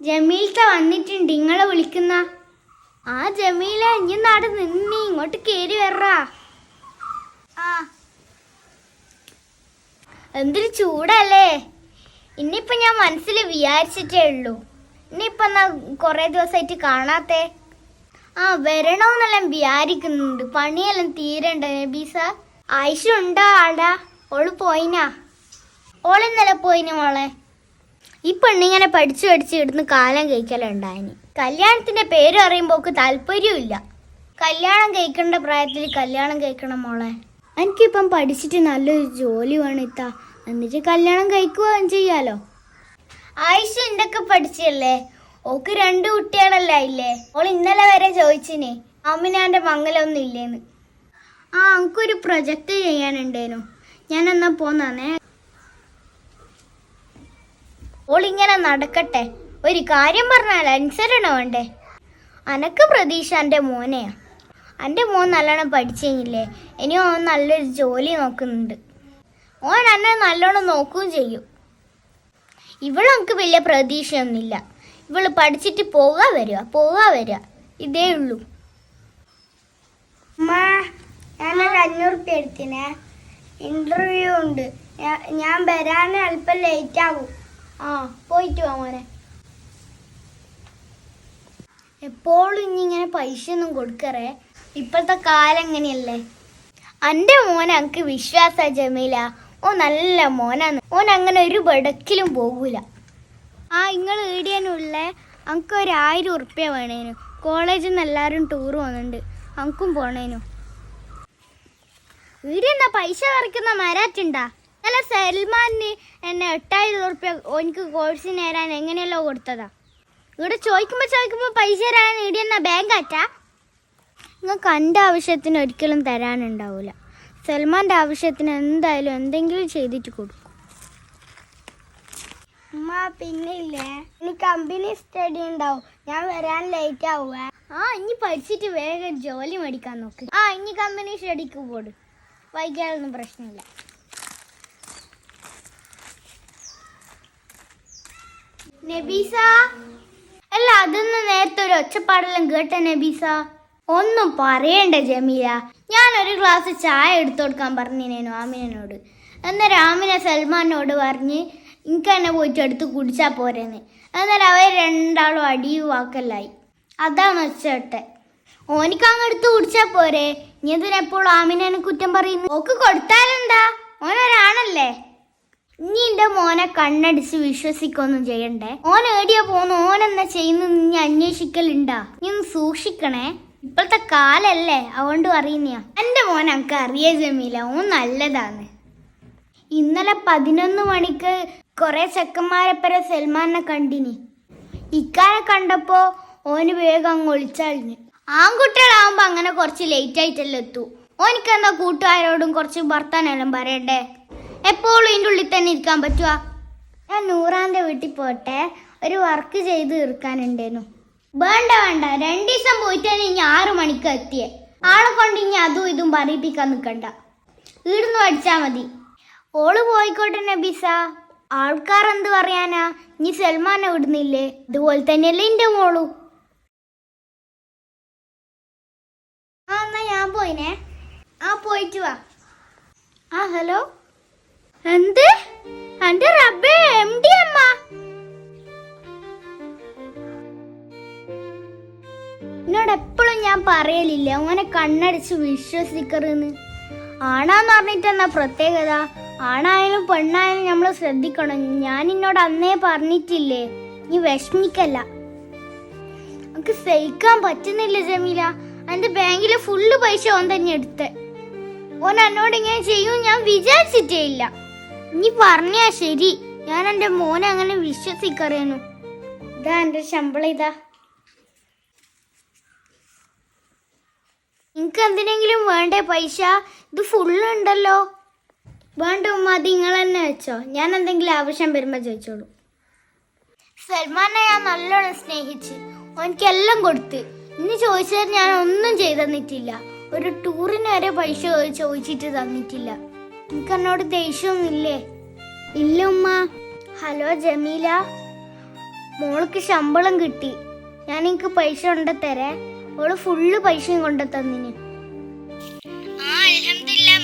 ജമീൽത്ത വന്നിട്ടുണ്ട് ഇങ്ങളെ വിളിക്കുന്ന. ആ ജമീല ഇനി നാട് നിന്നി ഇങ്ങോട്ട് കേറി വരാ. ആ എന്തൊരു ചൂടല്ലേ. ഇന്നിപ്പോ ഞാൻ മനസ്സിൽ വിചാരിച്ചിട്ടേ ഉള്ളൂ, ഇനിയിപ്പൊ എന്നാ കൊറേ ദിവസമായിട്ട് കാണാത്തെ. ആ വരണോന്നെല്ലാം വിചാരിക്കുന്നുണ്ട്, പണിയെല്ലാം തീരണ്ട. നബീസ ആയിഷ ഉണ്ടോ ആടാ? ഓള് പോയിനാ? ഓളിന്നലെ പോയിന് മോളെ. ഈ പെണ്ണിങ്ങനെ പഠിച്ചു ഇടുന്ന് കാലം കഴിക്കലുണ്ടായിന്. കല്യാണത്തിന്റെ പേര് അറിയുമ്പോ ഒക്കെ താല്പര്യമില്ല. കല്യാണം കഴിക്കേണ്ട പ്രായത്തിൽ കല്യാണം കഴിക്കണം മോളെ. എനിക്കിപ്പം പഠിച്ചിട്ട് നല്ലൊരു ജോലി വേണം ഇത്താ, എന്നിട്ട് കല്യാണം കഴിക്കുകയും ചെയ്യാലോ. ആയിഷ എന്തൊക്കെ പഠിച്ചല്ലേ, ഓക്ക് 2 കുട്ടികളല്ലേ ഇല്ലേ. ഓൾ ഇന്നലെ വരെ ചോദിച്ചിന് അമ്മിനാന്റെ മംഗലൊന്നും ഇല്ലേന്ന്. ആ എനിക്കൊരു പ്രൊജക്റ്റ് ചെയ്യാനുണ്ടേനു, ഞാൻ എന്നാ പോന്നേ. ഓളിങ്ങനെ നടക്കട്ടെ, ഒരു കാര്യം പറഞ്ഞാൽ അനുസരണ വേണ്ടേ. അനക്ക് പ്രതീക്ഷ എൻ്റെ മോനെയാ. എൻ്റെ മോൻ നല്ലോണം പഠിച്ചെങ്കിലേ ഇനി ഓൻ നല്ലൊരു ജോലി നോക്കുന്നുണ്ട്. ഓൻ എന്നെ നല്ലോണം നോക്കുകയും ചെയ്യും. ഇവളെനിക്ക് വലിയ പ്രതീക്ഷയൊന്നുമില്ല. ഇവള് പഠിച്ചിട്ട് പോകാ വരിക ഇതേ ഉള്ളൂ. ഞാനൊരു 500 റുപ്യ എടുത്തിനെ, ഇന്റർവ്യൂ ഉണ്ട്, ഞാൻ വരാൻ അല്പം ലേറ്റ് ആകും. ആ പോയിട്ട് വാ മോനെ. എപ്പോഴും ഇനി ഇങ്ങനെ പൈസ ഒന്നും കൊടുക്കറേ, ഇപ്പോഴത്തെ കാലം എങ്ങനെയല്ലേ. എൻ്റെ മോനെ എനിക്ക് വിശ്വാസ ജമീല, ഓ നല്ല മോനാണ്. ഓൻ അങ്ങനെ ഒരു ബടക്കിലും പോകൂല. ആ നിങ്ങൾ ഈടിയാനുള്ള എനിക്ക് ഒരു 1000 റുപ്യ വേണേനു. കോളേജിൽ നിന്ന് എല്ലാവരും ടൂർ പോകുന്നുണ്ട്, എനിക്കും പോണേനു. ഈടിയെന്നാ പൈസ പറിക്കുന്ന മരാറ്റുണ്ടാ? അല്ല സൽമാന് എന്നെ 8000 റുപ്യ എനിക്ക് കോഴ്സിന് തരാൻ എങ്ങനെയല്ലോ കൊടുത്തതാ. ഇവിടെ ചോദിക്കുമ്പോൾ പൈസ തരാൻ ഈടിയെന്നാ ബാങ്ക് ആറ്റാ? നിങ്ങൾക്ക് എൻ്റെ ആവശ്യത്തിന് ഒരിക്കലും തരാനുണ്ടാവില്ല. സൽമാൻ്റെ ആവശ്യത്തിന് എന്തായാലും എന്തെങ്കിലും ചെയ്തിട്ട് കൊടുക്കും. അമ്മ പിന്നെ ഇല്ലേ, ഇനി കമ്പനി സ്റ്റഡി ഉണ്ടാവും, ഞാൻ വരാൻ ലേറ്റ് ആവുക. ആ ഇനി പഠിച്ചിട്ട് വേഗം ജോലി മേടിക്കാൻ നോക്ക്. ആ ഇനി കമ്പനി സ്റ്റഡിക്ക് പോടും, വൈകാനൊന്നും പ്രശ്നമില്ല. നബീസ അല്ല, അതൊന്ന് നേരത്തെ ഒരു ഒച്ചപ്പാടെല്ലാം കേട്ട നബീസ? ഒന്നും പറയണ്ട ജമീല, ഞാനൊരു ഗ്ലാസ് ചായ എടുത്തു കൊടുക്കാൻ പറഞ്ഞിനേനു ആമിനോട്. അന്നേരം ആമിന സൽമാനോട് പറഞ്ഞ് എനിക്ക് തന്നെ പോയിട്ട് എടുത്ത് കുടിച്ചാൽ പോരെന്ന്. അന്നേരം അവർ രണ്ടാളും അടിയും വാക്കല്ലായി. അതാണ് ഒച്ചട്ടെ. ഓനിക്ക് അങ്ങ് എടുത്ത് കുടിച്ചാൽ പോരെ, ഇനി എന്തിനെപ്പോഴും ആമിനെ കുറ്റം പറയുന്നു? ഓക്ക് കൊടുത്താലെന്താ, ഓനൊരാണല്ലേ. ഇനി എൻ്റെ മോനെ കണ്ണടിച്ച് വിശ്വസിക്കൊന്നും ചെയ്യണ്ടേ. ഓൻ ഏടിയാ പോന്നു, ഓനെന്നാ ചെയ്യുന്നു നീ അന്വേഷിക്കലുണ്ടാ? നീ ഒന്ന് സൂക്ഷിക്കണേ, ഇപ്പോഴത്തെ കാലല്ലേ, അതുകൊണ്ട് അറിയുന്ന. എൻ്റെ മോൻ എനിക്ക് അറിയ ജമീല, ഓൻ നല്ലതാണ്. ഇന്നലെ 11 മണിക്ക് കുറെ ചെക്കന്മാരെപ്പര സൽമാനെ കണ്ടിനി. ഇക്കാരെ കണ്ടപ്പോ ഓന് വേഗം അങ്ങ് ഒളിച്ചഴിഞ്ഞു. ആൺകുട്ടികളാവുമ്പോ അങ്ങനെ കുറച്ച് ലേറ്റ് ആയിട്ടല്ലേ എത്തൂ. ഓനിക്കെന്താ കൂട്ടുകാരോടും കുറച്ച് വർത്താനെല്ലാം പറയണ്ടേ? എപ്പോഴും ഇതിൻ്റെ ഉള്ളിൽ തന്നെ ഇരിക്കാൻ പറ്റുക? ഞാൻ നൂറാൻ്റെ വീട്ടിൽ പോട്ടെ, ഒരു വർക്ക് ചെയ്ത് തീർക്കാനുണ്ടേനു. വേണ്ട 2 ദിവസം പോയിട്ടാണ് ഇനി 6 മണിക്ക് എത്തിയേ. ആളെ കൊണ്ട് ഇനി അതും ഇതും പറയിപ്പിക്കാൻ നിൽക്കണ്ട, ഈടുന്ന് പഠിച്ചാൽ മതി. ഓള് പോയിക്കോട്ടെ നബീസ, ആൾക്കാർ എന്ത് പറയാനാ? ഇനി സൽമാനെ വിടുന്നില്ലേ? ഇതുപോലെ തന്നെയല്ലേ എൻ്റെ മോളു. ആ എന്നാ ഞാൻ പോയിനെ. ആ പോയിട്ട് വാ. ആ ഹലോ, എന്ത്? എന്റെ റബ്ബേ, MD അമ്മ. എന്നോട് എപ്പോഴും ഞാൻ പറയലില്ല ഓനെ കണ്ണടിച്ച് വിശ്വസിക്കരുന്ന്. ആണാന്ന് പറഞ്ഞിട്ട് എന്നാ പ്രത്യേകത? ആണായാലും പെണ്ണായാലും നമ്മൾ ശ്രദ്ധിക്കണം. ഞാൻ എന്നോട് അന്നേ പറഞ്ഞിട്ടില്ലേ, നീ വിഷമിക്കല്ല. നമുക്ക് സഹിക്കാൻ പറ്റുന്നില്ല ജമീല. എന്റെ ബാങ്കിലെ ഫുള്ള് പൈസ ഓൻ തന്നെ എടുത്ത്. ഓൻ എന്നോട് ഇങ്ങനെ ചെയ്യും ഞാൻ വിചാരിച്ചിട്ടേ ഇല്ല. നീ പറഞ്ഞാ ശരി, ഞാൻ എൻ്റെ മോനെ അങ്ങനെ വിശ്വസിക്കറിയുന്നു. ഇതാ എൻ്റെ ശമ്പളം, ഇതാ. നിനക്ക് എന്തിനെങ്കിലും വേണ്ടേ പൈസ? ഇത് ഫുള്ള് ഉണ്ടല്ലോ. വേണ്ട ഉമ്മ, അത് നിങ്ങൾ തന്നെ വെച്ചോ, ഞാൻ എന്തെങ്കിലും ആവശ്യം വരുമ്പോൾ ചോദിച്ചോളൂ. സൽമാനെ ഞാൻ നല്ലോണം സ്നേഹിച്ച് ഓനിക്കെല്ലാം കൊടുത്ത്. ഇന്ന് ചോദിച്ചാൽ ഞാൻ ഒന്നും ചെയ്തു തന്നിട്ടില്ല. ഒരു ടൂറിന് വരെ പൈസ ചോദിച്ചിട്ട് തന്നിട്ടില്ല. എനിക്ക് എന്നോട് ദേഷ്യമൊന്നുമില്ലേ? ഇല്ല ഉമ്മ. ഹലോ ജമീല, മോൾക്ക് ശമ്പളം കിട്ടി. ഞാൻ എനിക്ക് പൈസ കൊണ്ടുതരേ. ഓള് ഫുള്ള് പൈസയും കൊണ്ടു തന്നിന്.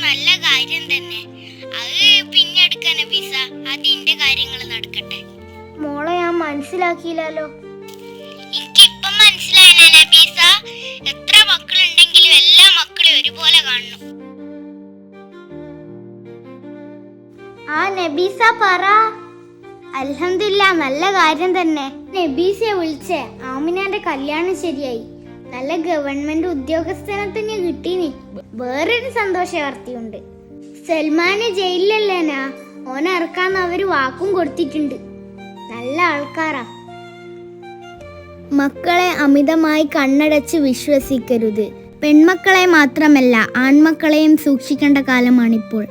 നല്ല കാര്യം തന്നെ. അത് പിന്നെ എടുക്കാൻ നബീസ, അതിന്റെ കാര്യങ്ങൾ നടക്കട്ടെ. മോളെ ഞാൻ മനസ്സിലാക്കിയില്ലല്ലോ. എനിക്കിപ്പം മനസ്സിലായില്ല നബീസ. എത്ര മക്കളുണ്ടെങ്കിലും എല്ലാ മക്കളും ഒരുപോലെ കാണണം. ആ നബീസ പറ. അൽഹംദുലില്ലാ, നല്ല കാര്യം തന്നെ. നബീസയെ വിളിച്ചേ, ആമിനാന്റെ കല്യാണം ശരിയായി. നല്ല ഗവൺമെന്റ് ഉദ്യോഗസ്ഥനെ തന്നെ കിട്ടീനി. വേറൊരു സന്തോഷ വാർത്തയുണ്ട്. സൽമാന് ജയിലിലല്ലേനാ, ഓനെ ഇറക്കാന്ന് അവര് വാക്കും കൊടുത്തിട്ടുണ്ട്. നല്ല ആൾക്കാരാ. മക്കളെ അമിതമായി കണ്ണടച്ച് വിശ്വസിക്കരുത്. പെൺമക്കളെ മാത്രമല്ല ആൺമക്കളെയും സൂക്ഷിക്കേണ്ട കാലമാണിപ്പോൾ.